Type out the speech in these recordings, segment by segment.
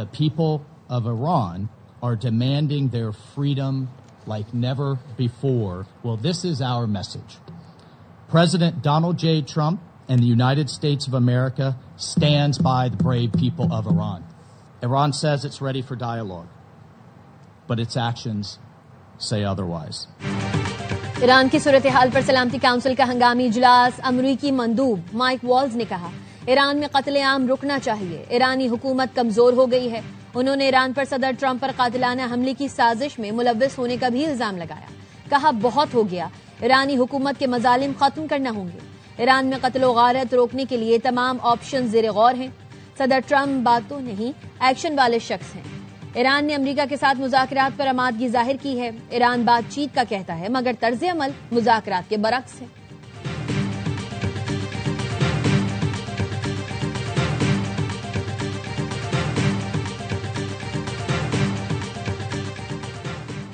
the people of Iran are demanding their freedom like never before. Well, this is our message. President Donald J. Trump and the United States of America stands by the brave people of Iran. Iran says it's ready for dialogue, but its actions say otherwise. Iran की सूरत हाल पर सलामती council का हंगामी इजलास। अमरीकी मंदूब mic walls ने कहा Iran में कत्लेआम रुकना चाहिए। ईरानी हुकूमत कमजोर हो गई है। उन्होंने ईरान पर सदर ट्रंप पर कातिलाना हमले की साजिश में मुलव्विस होने का भी इल्जाम लगाया। कहा बहुत हो गया, ईरानी हुकूमत के मजालिम खत्म करना होंगे। ईरान में कत्ल गारत रोकने के लिए तमाम ऑप्शन ज़ेर गौर हैं। सदर ट्रंप बातों नहीं एक्शन वाले शख्स हैं। ईरान ने अमेरिका के साथ मुज़ाकरात पर आमादगी जाहिर की है। ईरान बातचीत का कहता है मगर तर्ज अमल मुज़ाकरात के बरक्स है।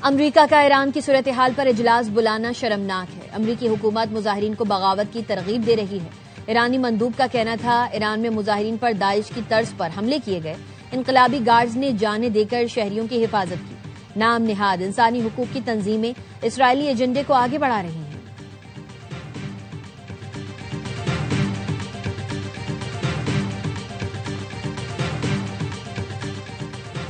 अमरीका का ईरान की सूरत हाल पर इजलास बुलाना शर्मनाक है। अमरीकी हुकूमत मुजाहिरीन को बगावत की तरगीब दे रही है। ईरानी मंदूब का कहना था ईरान में मुजाहिरीन पर दाइश की तर्ज पर हमले किए गए। इनकलाबी गार्ड्स ने जानें देकर शहरियों की हिफाजत की। नाम निहाद इंसानी हुकूक की तंजीमें इसराइली एजेंडे को आगे बढ़ा रही हैं।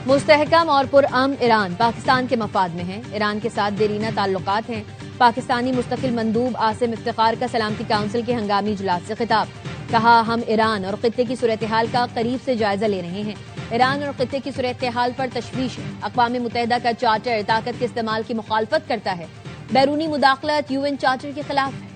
मुस्तहकम और पुरअमन ईरान पाकिस्तान के मफाद में है। ईरान के साथ देरीना ताल्लुकात हैं। पाकिस्तानी मुस्तकिल मंदूब आसिम इफ्तिखार का सलामती काउंसिल के हंगामी इजलास से खिताब। कहा हम ईरान और खित्ते की सूरत हाल का करीब से जायजा ले रहे हैं। ईरान और खित्ते की सूरत हाल पर तशवीश है। अक़वाम मुत्तहिदा का चार्टर ताकत के इस्तेमाल की मुखालफत करता है। बैरूनी मुदाखलत यूएन चार्टर के खिलाफ है।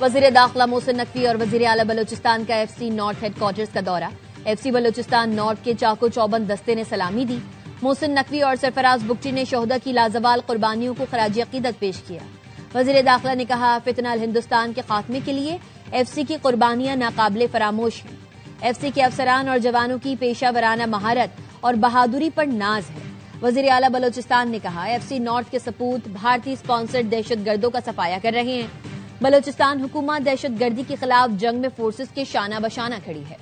वज़ीर दाखिला मोहसिन नकवी और वज़ीर आला बलोचिस्तान का एफसी नॉर्थ हेडक्वार्टर्स का दौरा। एफसी बलोचिस्तान नॉर्थ के चाको चौबंद दस्ते ने सलामी दी। मोहसिन नकवी और सरफराज बुगटी ने शोहदा की लाजवाल कुर्बानियों को खराज अकीदत पेश किया। वज़ीर दाखिला ने कहा फितना हिंदुस्तान के खात्मे के लिए एफसी की कुर्बानियां नाकाबिले फरामोश हैं। एफसी के अफसरान और जवानों की पेशा वराना महारत और बहादुरी पर नाज है। वज़ीर आला बलोचिस्तान ने कहा एफसी नॉर्थ के सपूत भारतीय स्पॉन्सर्ड दहशतगर्दों का सफाया कर रहे हैं। बलोचिस्तान हुकूमत दहशतगर्दी के खिलाफ जंग में फोर्सेस के शाना बशाना खड़ी है।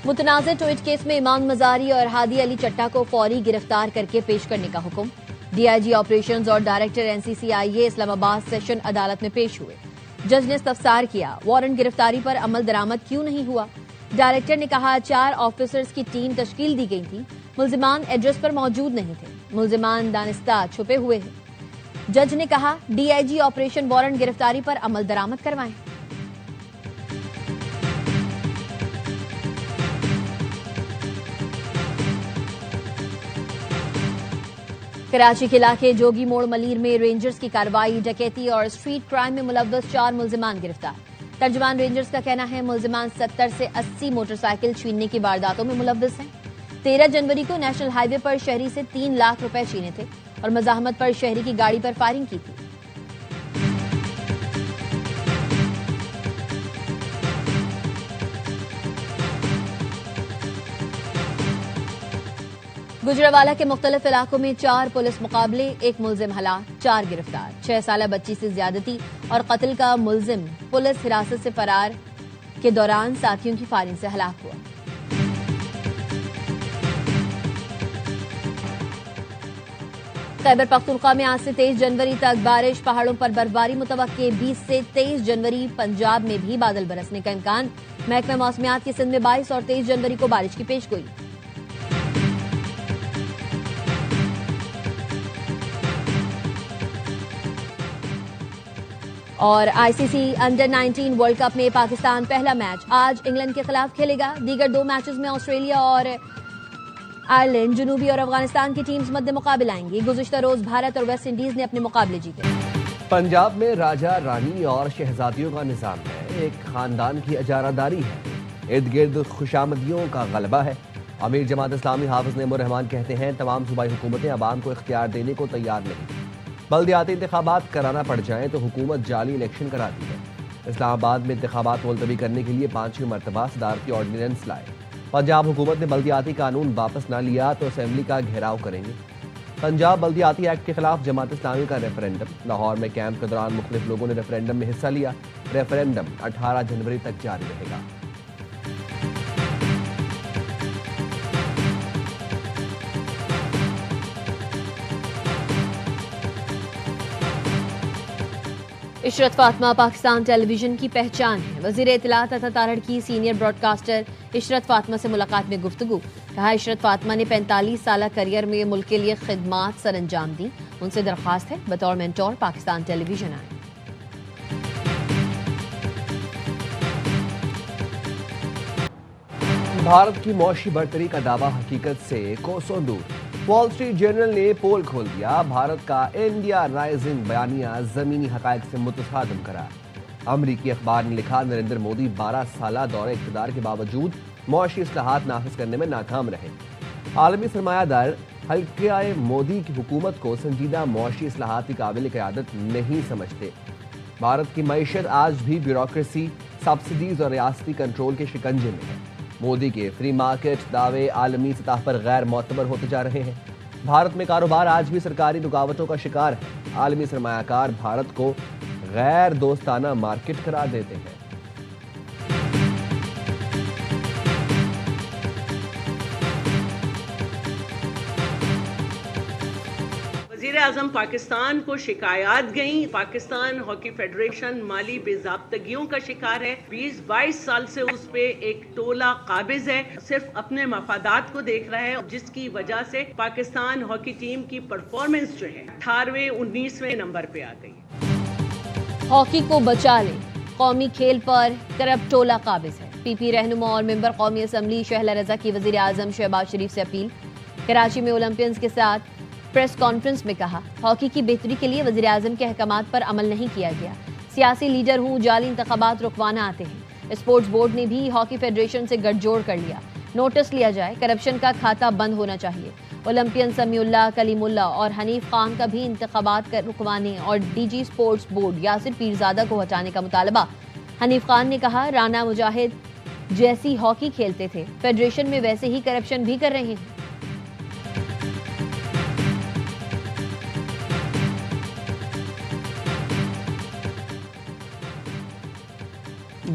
मुतनाज़ ट्वीट केस में इमाम मजारी और हादी अली चट्टा को फौरी गिरफ्तार करके पेश करने का हुक्म। डीआईजी ऑपरेशंस और डायरेक्टर एनसीसीआईए इस्लामाबाद सेशन अदालत में पेश हुए। जज ने इस्तफसार किया वारंट गिरफ्तारी पर अमल दरामद क्यों नहीं हुआ। डायरेक्टर ने कहा 4 ऑफिसर्स की टीम तश्कील दी गई थी। मुल्जिमान एड्रेस पर मौजूद नहीं थे। मुल्जिमान दानिस्ता छुपे हुए हैं। जज ने कहा डीआईजी ऑपरेशन वारंट गिरफ्तारी पर अमल दरामद करवाएं। कराची के इलाके जोगी मोड़ मलीर में रेंजर्स की कार्रवाई। डकैती और स्ट्रीट क्राइम में मुलव्वस 4 मुल्जिमान गिरफ्तार। तर्जमान रेंजर्स का कहना है मुल्जिमान 70 से 80 मोटरसाइकिल छीनने की वारदातों में मुलव्वस हैं। 13 जनवरी को नेशनल हाईवे पर शहरी से 3 लाख रुपए छीने थे और मजाहमत पर शहरी की गाड़ी पर फायरिंग की थी। गुजरावाला के मुख्तलिफ इलाकों में 4 पुलिस मुकाबले, 1 मुल्जिम हलाक, 4 गिरफ्तार। 6 साल बच्ची से ज्यादती और कत्ल का मुल्जिम पुलिस हिरासत से फरार के दौरान साथियों की फायरिंग से हलाक हुआ। खैबर पख्तूनख्वा में आज से 23 जनवरी तक बारिश, पहाड़ों पर बर्फबारी मुतवक्के। 20 से 23 जनवरी पंजाब में भी बादल बरसने का इम्कान। महकमा मौसमियात की सिंध में 22 और 23 जनवरी को बारिश की पेशगोई। और आईसीसी अंडर 19 वर्ल्ड कप में पाकिस्तान पहला मैच आज इंग्लैंड के खिलाफ खेलेगा। दीगर 2 मैचेस में ऑस्ट्रेलिया और आयरलैंड, जनूबी और अफगानिस्तान की टीम्स मध्य मुकाबले आएंगी। गुज़िश्ता रोज भारत और वेस्ट इंडीज ने अपने मुकाबले जीते। पंजाब में राजा, रानी और शहजादियों का निजाम है। एक खानदान की अजारादारी है। इर्द गिर्द खुशामदियों का गलबा है। अमीर जमात इस्लामी हाफिज नेमुर रहमान कहते हैं तमाम सूबाई हुकूमतें अवाम को इख्तियार देने को तैयार नहीं। बल्दियाती इंतखाबात कराना पड़ जाए तो हुकूमत जाली इलेक्शन कराती है। اسلام آباد میں انتخابات ملتوی کرنے کے لیے 5ویں مرتبہ صدارتی آرڈیننس لائے۔ پنجاب حکومت نے بلدیاتی قانون واپس نہ لیا تو اسمبلی کا گھیراؤ کریں گے۔ پنجاب بلدیاتی ایکٹ کے خلاف جماعت اسلامی کا ریفرینڈم۔ لاہور میں کیمپ کے دوران مختلف لوگوں نے ریفرینڈم میں حصہ لیا۔ ریفرینڈم 18 جنوری تک جاری رہے گا۔ عشرت فاطمہ پاکستان ٹیلی ویژن کی پہچان ہے۔ وزیر اطلاعات عطا تارڑ کی سینئر براڈ کاسٹر عشرت فاطمہ سے ملاقات میں گفتگو۔ کہا عشرت فاطمہ نے 45 سالہ کیریئر میں ملک کے لیے خدمات سر انجام دی۔ ان سے درخواست ہے بطور مینٹور پاکستان ٹیلی ویژن آئیں۔ بھارت کی معاشی برتری کا دعویٰ حقیقت سے کوسوں دور۔ وال اسٹریٹ جرنل نے پول کھول دیا۔ بھارت کا انڈیا رائزنگ بیانیہ زمینی حقائق سے متصادم قرار۔ امریکی اخبار نے لکھا نریندر مودی 12 سالہ دور اقتدار کے باوجود معاشی اصلاحات نافذ کرنے میں ناکام رہے۔ عالمی سرمایہ دار حلقہ مودی کی حکومت کو سنجیدہ معاشی اصلاحات کی قابل قیادت نہیں سمجھتے۔ بھارت کی معیشت آج بھی بیوروکریسی، سبسڈیز اور ریاستی کنٹرول کے شکنجے میں ہے۔ مودی کے فری مارکیٹ دعوے عالمی سطح پر غیر معتبر ہوتے جا رہے ہیں۔ بھارت میں کاروبار آج بھی سرکاری رکاوٹوں کا شکار ہے۔ عالمی سرمایہ کار بھارت کو غیر دوستانہ مارکیٹ قرار دیتے ہیں۔ وزیر اعظم پاکستان کو شکایات گئیں۔ پاکستان ہاکی فیڈریشن مالی بے ضابطگیوں کا شکار ہے۔ 20-22 سال سے اس پہ ایک ٹولہ قابض ہے، صرف اپنے مفادات کو دیکھ رہا ہے، جس کی وجہ سے پاکستان ہاکی ٹیم کی پرفارمنس جو ہے 18ویں 19ویں نمبر پہ آ گئی۔ ہاکی کو بچا لیں، قومی کھیل پر کرپٹ ٹولہ قابض ہے۔ پی پی رہنما اور ممبر قومی اسمبلی شہلا رضا کی وزیر اعظم شہباز شریف سے اپیل۔ کراچی میں اولمپئنز کے ساتھ پریس کانفرنس میں کہا ہاکی کی بہتری کے لیے وزیر اعظم کے احکامات پر عمل نہیں کیا گیا۔ سیاسی لیڈر ہوں جعلی انتخابات رکوانا آتے ہیں۔ اسپورٹس بورڈ نے بھی ہاکی فیڈریشن سے گٹھ جوڑ کر لیا۔ نوٹس لیا جائے، کرپشن کا کھاتہ بند ہونا چاہیے۔ اولمپئن سمیع اللہ، کلیم اللہ اور حنیف خان کا بھی انتخابات رکوانے اور D G sports board Yasir Pirzada کو ہٹانے کا مطالبہ۔ حنیف خان نے کہا رانا مجاہد جیسی ہاکی کھیلتے تھے، فیڈریشن میں ویسے ہی کرپشن بھی کر رہے ہیں۔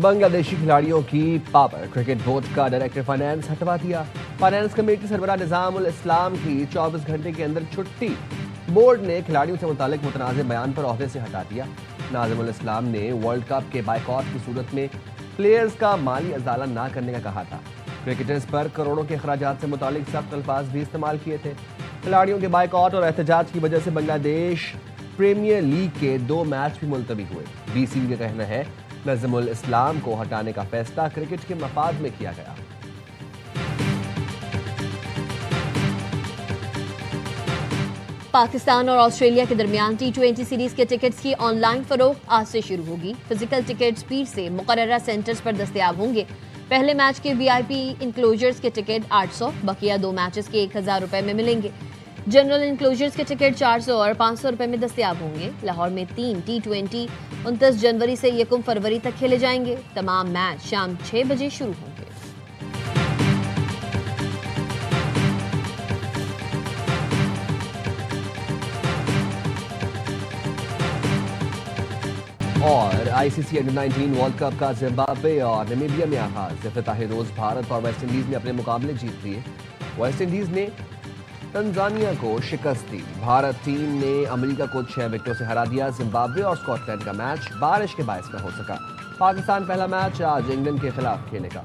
بنگلہ دیشی کھلاڑیوں کی پاور کرکٹ بورڈ کا ڈائریکٹر فائنانس ہٹوا دیا۔ فائنانس کمیٹی سربراہ نظام الاسلام کی 24 گھنٹے کے اندر چھٹی۔ بورڈ نے کھلاڑیوں سے متعلق متنازع بیان پر عہدے سے ہٹا دیا۔ ناظم الاسلام نے ورلڈ کپ کے بائیکاٹ کی صورت میں پلیئرز کا مالی ازالہ نہ کرنے کا کہا تھا۔ کرکٹرز پر کروڑوں کے اخراجات سے متعلق سخت الفاظ بھی استعمال کیے تھے۔ کھلاڑیوں کے بائیکاٹ اور احتجاج کی وجہ سے بنگلہ دیش پریمیئر لیگ کے 2 میچ بھی ملتوی ہوئے۔ بی سی بی کا کہنا ہے نظم الاسلام کو ہٹانے کا فیصلہ کرکٹ کے مفاد میں کیا گیا۔ پاکستان اور آسٹریلیا کے درمیان T20 سیریز کے ٹکٹس کی آن لائن فروخت آج سے شروع ہوگی۔ فزیکل ٹکٹس پیر سے مقررہ سینٹرز پر دستیاب ہوں گے۔ پہلے میچ کے VIP انکلوژرز کے ٹکٹ 800، بقیہ 2 میچز کے 1000 روپے میں ملیں گے۔ جنرل انکلوژرز کے ٹکٹ 400 اور 500 روپے میں دستیاب ہوں گے۔ لاہور میں 3 T20 29 جنوری سے 1 فروری تک کھیلے جائیں گے۔ تمام میچ شام 6 بجے شروع ہوں گے۔ اور ICC Under-19 ورلڈ کپ کا زمبابوے اور نمیبیا میں آغاز۔ افتتاحی روز بھارت اور ویسٹ انڈیز نے اپنے مقابلے جیت لیے۔ ویسٹ انڈیز نے تنزانیہ کو شکست دی۔ بھارت ٹیم نے امریکہ کو 6 وکٹوں سے ہرا دیا۔ زمبابوے اور اسکاٹ لینڈ کا میچ بارش کے باعث نہ ہو سکا۔ پاکستان پہلا میچ آج انگلینڈ کے خلاف کھیلے گا۔